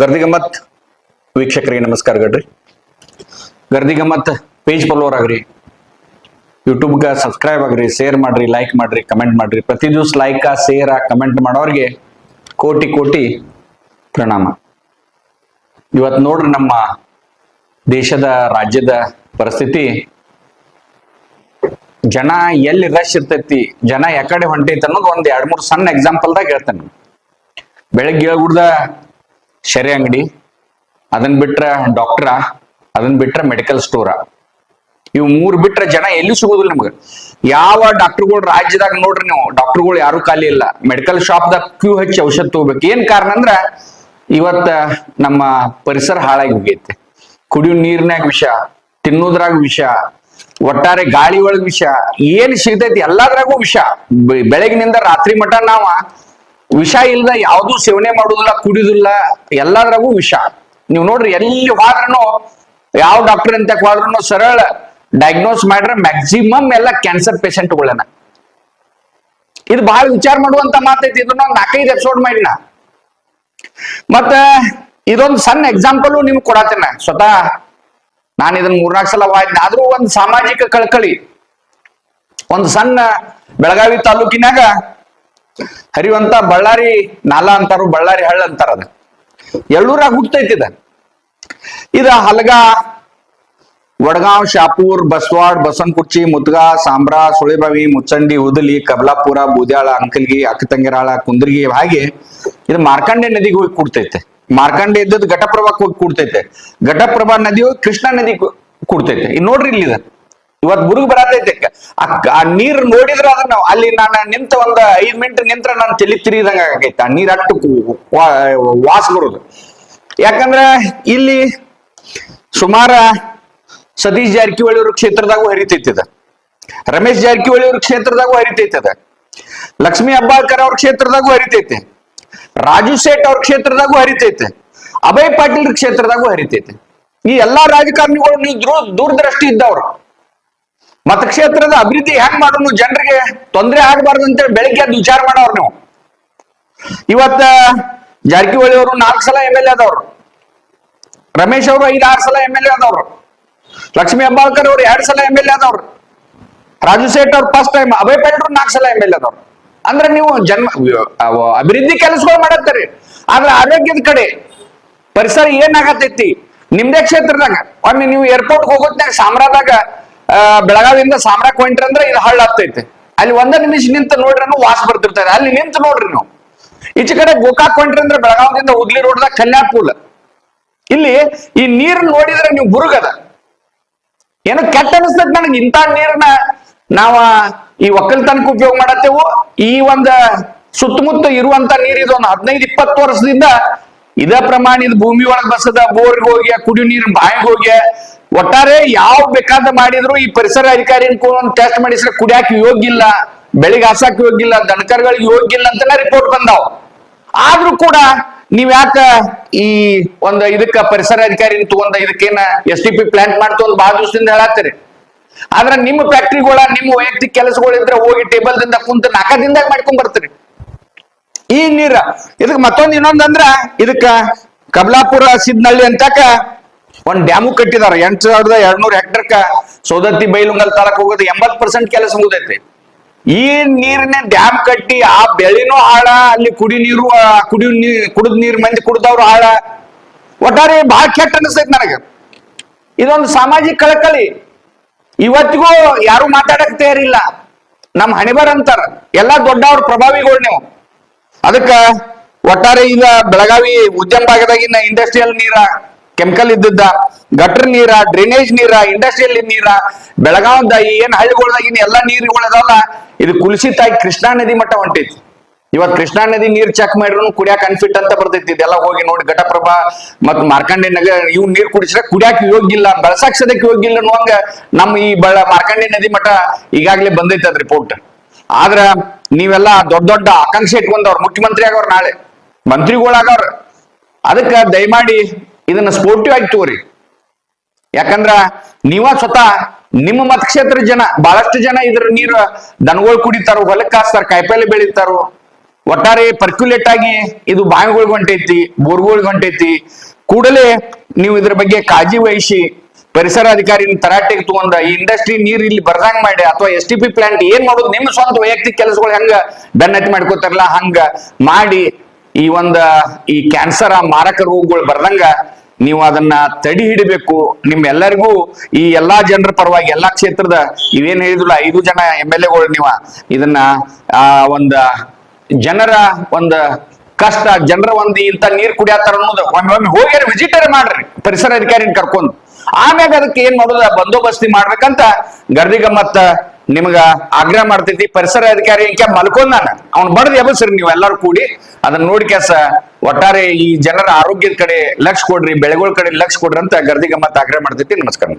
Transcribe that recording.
ಗರ್ದಿ ಗಮ್ಮತ್ ವೀಕ್ಷಕರಿಗೆ ನಮಸ್ಕಾರ ಗಡ್ರಿ. ಗರ್ದಿ ಗಮ್ಮತ್ ಪೇಜ್ ಫಾಲೋವರ್ ಆಗ್ರಿ, ಯೂಟ್ಯೂಬ್ಗೆ ಸಬ್ಸ್ಕ್ರೈಬ್ ಆಗ್ರಿ, ಶೇರ್ ಮಾಡ್ರಿ, ಲೈಕ್ ಮಾಡ್ರಿ, ಕಮೆಂಟ್ ಮಾಡ್ರಿ. ಪ್ರತಿ ದಿವಸ ಲೈಕ್ ಶೇರ್ ಕಮೆಂಟ್ ಮಾಡೋರಿಗೆ ಕೋಟಿ ಕೋಟಿ ಪ್ರಣಾಮ. ಇವತ್ತು ನೋಡ್ರಿ ನಮ್ಮ ದೇಶದ ರಾಜ್ಯದ ಪರಿಸ್ಥಿತಿ, ಜನ ಎಲ್ಲಿ ರಶ್ ಇರ್ತೈತಿ, ಜನ ಯಾಕಡೆ ಹೊಂಟೈತಿ ಅನ್ನೋದು ಒಂದ್ 2-3 ಸಣ್ಣ ಎಕ್ಸಾಂಪಲ್ದಾಗ ಹೇಳ್ತೇನೆ. ಬೆಳಗ್ಗೆ ಹೇಳ್ಬಿಡ್ದ ಶರಿ ಅಂಗಡಿ, ಅದನ್ನ ಬಿಟ್ರ ಡಾಕ್ಟರ, ಅದನ್ನ ಬಿಟ್ರ ಮೆಡಿಕಲ್ ಸ್ಟೋರ, ಇವು 3 ಬಿಟ್ರ ಜನ ಎಲ್ಲಿ ಸಿಗೋದಿಲ್ಲ ನಿಮ್ಗೆ. ಯಾವ ಡಾಕ್ಟರ್ಗಳು ರಾಜ್ಯದಾಗ ನೋಡ್ರಿ ನೀವು, ಡಾಕ್ಟರ್ಗಳು ಯಾರು ಖಾಲಿ ಇಲ್ಲ. ಮೆಡಿಕಲ್ ಶಾಪ್ದಾಗ ಕ್ಯೂ ಹಚ್ಚಿ ಔಷಧ ತಗೋಬೇಕು. ಏನ್ ಕಾರಣ ಅಂದ್ರ ಇವತ್ತ ನಮ್ಮ ಪರಿಸರ ಹಾಳಾಗಿ ಹೋಗೈತೆ. ಕುಡಿಯೋ ನೀರ್ನಾಗ ವಿಷ, ತಿನ್ನೋದ್ರಾಗ ವಿಷ, ಒಟ್ಟಾರೆ ಗಾಳಿ ಒಳಗ್ ವಿಷ, ಏನ್ ಸಿಗ್ತೈತಿ ಎಲ್ಲಾದ್ರಾಗೂ ವಿಷ. ಬೆಳಗಿನಿಂದ ರಾತ್ರಿ ಮಠ ನಾವ ವಿಷ ಇಲ್ದ ಯಾವ್ದು ಸೇವನೆ ಮಾಡುದಿಲ್ಲ, ಕುಡಿಯುದಿಲ್ಲ, ಎಲ್ಲಾದ್ರಾಗೂ ವಿಷ. ನೀವು ನೋಡ್ರಿ ಎಲ್ಲಿ ಹೋದ್ರೂ, ಯಾವ ಡಾಕ್ಟರ್ ಅಂತ ಹೋದ್ರೂ ಸರಳ ಡಯಾಗ್ನೋಸ್ ಮಾಡ್ರೆ ಮ್ಯಾಕ್ಸಿಮಮ್ ಎಲ್ಲ ಕ್ಯಾನ್ಸರ್ ಪೇಷಂಟ್ಗಳನ್ನ. ಇದು ಬಹಳ ವಿಚಾರ ಮಾಡುವಂತ ಮಾತೈತಿ. ಇದನ್ನ 4-5 ಎಪಿಸೋಡ್ ಮಾಡಿನ. ಮತ್ತ ಇದೊಂದು ಸಣ್ಣ ಎಕ್ಸಾಂಪಲ್ ನಿಮ್ಗೆ ಕೊಡತ್ತೇನೆ. ಸ್ವತಃ ನಾನು ಇದನ್ನ 3-4 ಸಲ ವಾಯ್ದೆ. ಆದ್ರೂ ಒಂದು ಸಾಮಾಜಿಕ ಕಳಕಳಿ. ಒಂದು ಸಣ್ಣ ಬೆಳಗಾವಿ ತಾಲೂಕಿನಾಗ ಹರಿಯುವಂತ ಬಳ್ಳಾರಿ ನಾಲಾ ಅಂತಾರು, ಬಳ್ಳಾರಿ ಹಳ್ಳ ಅಂತಾರ. ಅದ ಎಳ್ಳೂರಾಗ ಹುಟ್ಟೈತಿ. ಇದ ಹಲಗ, ವಡಗಾಂವ್, ಶಾಪೂರ್, ಬಸವಾಡ್, ಬಸವನಕುರ್ಚಿ, ಮುದ್ಗಾ, ಸಾಂಬ್ರಾ, ಸುಳಿಬಾವಿ, ಮುಚ್ಚಂಡಿ, ಹುದಲಿ, ಕಬಲಾಪುರ, ಬೂದ್ಯಾಳ, ಅಂಕಲ್ಗಿ, ಅಕ್ಕತಂಗಿರಾಳ, ಕುಂದ್ರಗಿ, ಹಾಗೆ ಇದು ಮಾರ್ಕಂಡೆ ನದಿಗೆ ಹೋಗಿ ಕೂಡ್ತೈತೆ. ಮಾರ್ಕಂಡೆ ಇದ್ದದ್ದು ಘಟಪ್ರಭಾಕ್ ಹೋಗಿ ಕೂಡ್ತೈತೆ. ಘಟಪ್ರಭಾ ನದಿಯು ಕೃಷ್ಣಾ ನದಿ ಕೂಡ್ತೈತೆ. ಈಗ ನೋಡ್ರಿ ಇಲ್ಲಿ ಇವತ್ ಬುರುಗ್ ಬರತೈತೆ. ಆ ನೀರ್ ನೋಡಿದ್ರ ಅದನ್ನ ಅಲ್ಲಿ ನಾನು ನಿಂತ ಒಂದ್ 5 ಮಿನಿಟ್ ನಿಂತ್ರ ನಾನು ತಲಿ ತಿರಿದಂಗ ಆಗೈತೆ. ಆ ನೀರ್ ಅಟ್ಟು ವಾಸ ಬರೋದು. ಯಾಕಂದ್ರ ಇಲ್ಲಿ ಸುಮಾರ ಸತೀಶ್ ಜಾರಕಿಹೊಳಿ ಅವ್ರ ಕ್ಷೇತ್ರದಾಗೂ ಹರಿತೈತದ, ರಮೇಶ್ ಜಾರಕಿಹೊಳಿ ಅವ್ರ ಕ್ಷೇತ್ರದಾಗೂ ಹರಿತೈತದ, ಲಕ್ಷ್ಮೀ ಹೆಬ್ಬಾಳ್ಕರ್ ಅವ್ರ ಕ್ಷೇತ್ರದಾಗೂ ಹರಿತೈತೆ, ರಾಜು ಸೇಠ್ ಅವ್ರ ಕ್ಷೇತ್ರದಾಗೂ ಹರಿತೈತೆ, ಅಭಯ್ ಪಾಟೀಲ್ ಕ್ಷೇತ್ರದಾಗೂ ಹರಿತೈತೆ. ಈ ಎಲ್ಲಾ ರಾಜಕಾರಣಿಗಳು ನೀವು ದೂರದೃಷ್ಟಿ ಇದ್ದವ್ರು. ಮತಕ್ಷೇತ್ರದ ಅಭಿವೃದ್ಧಿ ಹೆಂಗ್ ಮಾಡೋನು, ಜನರಿಗೆ ತೊಂದರೆ ಆಗಬಾರ್ದು ಅಂತೇಳಿ ಬೆಳಿಗ್ಗೆ ಅದು ವಿಚಾರ ಮಾಡೋರು ನೀವು. ಇವತ್ತ ಜಾರಕಿಹೊಳಿ ಅವರು 4 ಸಲ MLA ಆದವ್ರು, ರಮೇಶ್ ಅವರು 5-6 ಸಲ MLA ಆದವ್ರು, ಲಕ್ಷ್ಮೀ ಹೆಬ್ಬಾಳ್ಕರ್ ಅವ್ರು 2 ಸಲ MLA ಆದವ್ರು, ರಾಜು ಸೇಠ್ ಅವ್ರು ಫಸ್ಟ್ ಟೈಮ್, ಅಭಯ್ ಪಾಟೀಲ್ 4 ಸಲ MLA ಆದವ್ರು. ಅಂದ್ರೆ ನೀವು ಅಭಿವೃದ್ಧಿ ಕೆಲಸಗಳು ಮಾಡತ್ತೀರಿ. ಆದ್ರೆ ಆರೋಗ್ಯದ ಕಡೆ ಪರಿಸರ ಏನಾಗತೈತಿ ನಿಮ್ದೇ ಕ್ಷೇತ್ರದಾಗ. ಒಮ್ಮೆ ನೀವು ಏರ್ಪೋರ್ಟ್ ಹೋಗೋದ್ನಾಗ ಸಾಮ್ರಾದಾಗ ಬೆಳಗಾವಿಯಿಂದ ಸಾಮ್ರಾಕ್ ಹೊಂಟ್ರಿ ಅಂದ್ರೆ ಇದು ಹಳ್ಳ ಆಗ್ತೈತೆ. ಅಲ್ಲಿ 1 ನಿಮಿಷ ನಿಂತ ನೋಡ್ರಿ ವಾಸ ಬರ್ತಿರ್ತಾರೆ. ಅಲ್ಲಿ ನಿಂತು ನೋಡ್ರಿ ನೀವು. ಈಚೆ ಕಡೆ ಗೋಕಾಕ್ ಹೊಂಟ್ರಿ ಅಂದ್ರೆ ಬೆಳಗಾವಿಯಿಂದ ಹುದ್ಲಿ ರೋಡ್ದಾಗ ಕಲ್ಯಾಪೂಲ್. ಇಲ್ಲಿ ಈ ನೀರ್ ನೋಡಿದ್ರೆ ನೀವು ಬುರುಗದ ಏನೋ ಕೆಟ್ಟ ಅನಿಸ್ತೈತಿ ನನಗೆ. ಇಂಥ ನೀರನ್ನ ನಾವ ಈ ಒಕ್ಕಲ್ತನಕ್ಕೆ ಉಪಯೋಗ ಮಾಡತ್ತೇವು. ಈ ಒಂದ ಸುತ್ತಮುತ್ತ ಇರುವಂತ ನೀರ್ ಇದು ಒಂದು 15-20 ವರ್ಷದಿಂದ ಇದೇ ಪ್ರಮಾಣ ಇದು ಭೂಮಿ ಒಳಗೆ ಬಸದ, ಬೋರ್ಗೆ ಹೋಗಿ, ಕುಡಿಯೋ ನೀರಿನ ಬಾಯಿಗೆ ಹೋಗಿ, ಒಟ್ಟಾರೆ ಯಾವ ಬೇಕಾದ ಮಾಡಿದ್ರು ಈ ಪರಿಸರ ಅಧಿಕಾರಿ ಟೆಸ್ಟ್ ಮಾಡಿಸ್ರೆ ಕುಡಿಯಾಕ ಯೋಗ್ಯ ಇಲ್ಲ, ಬೆಳಿಗ್ಗೆ ಹಾಸಕ್ ಯೋಗ್ಯ ಇಲ್ಲ, ದನಕರ್ಗಳಿಗೆ ಯೋಗ್ಯ ಇಲ್ಲ ಅಂತೆಲ್ಲ ರಿಪೋರ್ಟ್ ಬಂದಾವ್. ಆದ್ರೂ ಕೂಡ ನೀವ್ ಯಾಕ ಈ ಒಂದು ಇದಕ್ಕ ಪರಿಸರ ಅಧಿಕಾರಿ ತಗೊಂಡ ಇದಕ್ಕೇನ STP ಪ್ಲಾಂಟ್ ಮಾಡ್ತೊಂದು ಬಹಳ ದಿವಸದಿಂದ ಹೇಳತ್ತೀರಿ. ಆದ್ರೆ ನಿಮ್ಮ ಫ್ಯಾಕ್ಟ್ರಿಗಳ, ನಿಮ್ಮ ವೈಯಕ್ತಿಕ ಕೆಲಸಗಳಿದ್ರೆ ಹೋಗಿ ಟೇಬಲ್ ದಿಂದ ಕುಂತ 4 ದಿನದಾಗ ಮಾಡ್ಕೊಂಡ್ ಬರ್ತೀರಿ. ಈ ನೀರ ಇದಕ್ ಮತ್ತೊಂದು ಇನ್ನೊಂದಂದ್ರ, ಇದಕ್ಕ ಕಬಲಾಪುರ ಸಿದ್ನಳ್ಳಿ ಅಂತಕ ಒಂದ್ ಡ್ಯಾಮು ಕಟ್ಟಿದಾರ. 8200 ಹೆಕ್ಟರ್ಕ ಸೌದತ್ತಿ ಬೈಲುಂಗಲ್ ತಾಲೂಕ್ ಹೋಗೋದು 80% ಕೆಲಸ ಮುಗ್ದೈತಿ. ಈ ನೀರಿನ ಡ್ಯಾಮ್ ಕಟ್ಟಿ ಆ ಬೆಳೆನೂ ಹಾಳ, ಅಲ್ಲಿ ಕುಡಿದ್ ನೀರ್ ಮಂದಿ ಕುಡ್ದವ್ರು ಹಾಳ. ಒಟ್ಟಾರೆ ಬಹಳ ಕೆಟ್ಟ ಅನಿಸ್ತೈತಿ ನನಗೆ. ಇದೊಂದು ಸಾಮಾಜಿಕ ಕಳಕಳಿ. ಇವತ್ತಿಗೂ ಯಾರು ಮಾತಾಡಕ್ ತಯಾರಿಲ್ಲ. ನಮ್ ಹಣಿಬಾರ್ ಅಂತಾರ ಎಲ್ಲಾ ದೊಡ್ಡವ್ರ ಪ್ರಭಾವಿಗಳು ನೀವು. ಅದಕ್ಕ ಒಟ್ಟಾರೆ ಈಗ ಬೆಳಗಾವಿ ಉದ್ಯಮ ಭಾಗದಾಗಿನ ಇಂಡಸ್ಟ್ರಿಯಲ್ ನೀರ, ಕೆಮಿಕಲ್ ಇದ್ದದ್ದ, ಗಟರ್ ನೀರ, ಡ್ರೈನೇಜ್ ನೀರ, ಇಂಡಸ್ಟ್ರಿಯಲ್ ನೀರ, ಬೆಳಗಾವದ ಏನ್ ಹಳ್ಳಿಗಳದಾಗಿನ ಎಲ್ಲಾ ನೀರುಗಳದಲ್ಲ ಇದು ಕುಲುಷಿತಾಗಿ ಕೃಷ್ಣಾ ನದಿ ಮಟ್ಟ ಹೊಂಟೈತಿ. ಇವತ್ ಕೃಷ್ಣಾ ನದಿ ನೀರ್ ಚೆಕ್ ಮಾಡಿದ್ರು ಕುಡಿಯಾಕ ಅನ್ಫಿಟ್ ಅಂತ ಬರ್ತೈತಿ. ಇದೆಲ್ಲ ಹೋಗಿ ನೋಡಿ ಘಟಪ್ರಭಾ ಮತ್ ಮಾರ್ಕಂಡೆ ನಗರ ಇವ್ ನೀರ್ ಕುಡಿಸ್ರೆ ಕುಡಿಯಾಕ ಯೋಗ್ಯ ಇಲ್ಲ, ಬಳಸಾಕ್ ಸದಕ್ಕೆ ಯೋಗ್ಯ ಇಲ್ಲ ಅನ್ನುವಂಗ ನಮ್ಮ ಈ ಮಾರ್ಕಂಡೆ ನದಿ ಮಠ ಈಗಾಗ್ಲೇ ಬಂದೈತಿ ಅದ್ ರಿಪೋರ್ಟ್. ಆದ್ರ ನೀವೆಲ್ಲ ದೊಡ್ಡ ದೊಡ್ಡ ಆಕಾಂಕ್ಷೆ ಇಟ್ಕೊಂಡವ್ರ, ಮುಖ್ಯಮಂತ್ರಿ ಆಗವ್ರ, ನಾಳೆ ಮಂತ್ರಿಗಳಾಗವ್ರ. ಅದಕ್ಕ ದಯಮಾಡಿ ಇದನ್ನ ಸ್ಪೋರ್ಟಿವ್ ಆಗಿ ತಗೋರಿ. ಯಾಕಂದ್ರ ನೀವ ಸ್ವತಃ ನಿಮ್ಮ ಮತಕ್ಷೇತ್ರ ಜನ ಬಹಳಷ್ಟು ಜನ ಇದ್ರ ನೀರು ದನಗಳು ಕುಡಿತಾರೋ, ಹೊಲಕ್ಕೆ ಹಾಸ್ತಾರ, ಕಾಯಿಪಲ್ಲೆ ಬೆಳಿತಾರೋ, ಒಟ್ಟಾರೆ ಪರ್ಕ್ಯುಲೇಟ್ ಆಗಿ ಇದು ಬಾವಿಗಳಿಗೆ ಹೊಂಟೈತಿ, ಬೋರ್ಗಳಿಗೆ ಹೊಂಟೈತಿ. ಕೂಡಲೇ ನೀವು ಇದ್ರ ಬಗ್ಗೆ ಕಾಳಜಿ ವಹಿಸಿ ಪರಿಸರ ಅಧಿಕಾರಿ ತರಾಟೆಗೆ ತಗೊಂಡ ಈ ಇಂಡಸ್ಟ್ರಿ ನೀರ್ ಇಲ್ಲಿ ಬರ್ದಂಗ್ ಮಾಡಿ, ಅಥವಾ STP ಪ್ಲಾಂಟ್ ಏನ್ ಮಾಡೋದು ನಿಮ್ಮ ಸ್ವಂತ ವೈಯಕ್ತಿಕ ಕೆಲಸಗಳು ಹೆಂಗ ಬೆನ್ನತ್ತಿ ಮಾಡ್ಕೋತಾರಲ್ಲ ಹಂಗ ಮಾಡಿ ಈ ಕ್ಯಾನ್ಸರ್ ಮಾರಕ ರೋಗಗಳು ಬರ್ದಂಗ ನೀವು ಅದನ್ನ ತಡಿ ಹಿಡಿಬೇಕು. ನಿಮ್ಮೆಲ್ಲರಿಗೂ ಈ ಎಲ್ಲಾ ಜನರ ಪರವಾಗಿ ಎಲ್ಲಾ ಕ್ಷೇತ್ರದ ಇವೇನ್ ಹೇಳಿದ್ರಲ್ಲ 5 ಜನ MLAಗಳು ನೀವು ಇದನ್ನ ಜನರ ಕಷ್ಟ, ಜನರ ಇಂತ ನೀರ್ ಕುಡಿಯತ್ತಾರ ಅನ್ನೋದು ಒಮ್ಮೆ ಹೋಗಿ ವಿಸಿಟರ್ ಮಾಡ್ರಿ ಪರಿಸರ ಅಧಿಕಾರಿನ ಕರ್ಕೊಂಡು. ಆಮ್ಯಾಗ ಅದಕ್ಕೆ ಏನ್ ಮಾಡೋದು ಬಂದೋಬಸ್ತಿ ಮಾಡ್ಬೇಕಂತ ಗರ್ದಿಗಮ್ಮತ್ತ ನಿಮ್ಗ ಆಗ್ರಹ ಮಾಡ್ತೈತಿ. ಪರಿಸರ ಅಧಿಕಾರಿ ಮಲ್ಕೊಂಡ್ ನಾನು ಅವ್ನು ಬಡ್ದು ಎಬಸ್ರಿ ನೀವು ಎಲ್ಲರೂ ಕೂಡಿ ಅದನ್ನ ನೋಡಿ ಒಟ್ಟಾರೆ ಈ ಜನರ ಆರೋಗ್ಯದ ಕಡೆ ಲಕ್ಷ ಕೊಡ್ರಿ, ಬೆಳೆಗಳ ಕಡೆ ಲಕ್ಷ ಕೊಡ್ರಿ ಅಂತ ಗರ್ದಿಗಮ್ಮತ್ತ ಆಗ್ರಹ ಮಾಡ್ತೈತಿ. ನಮಸ್ಕಾರ.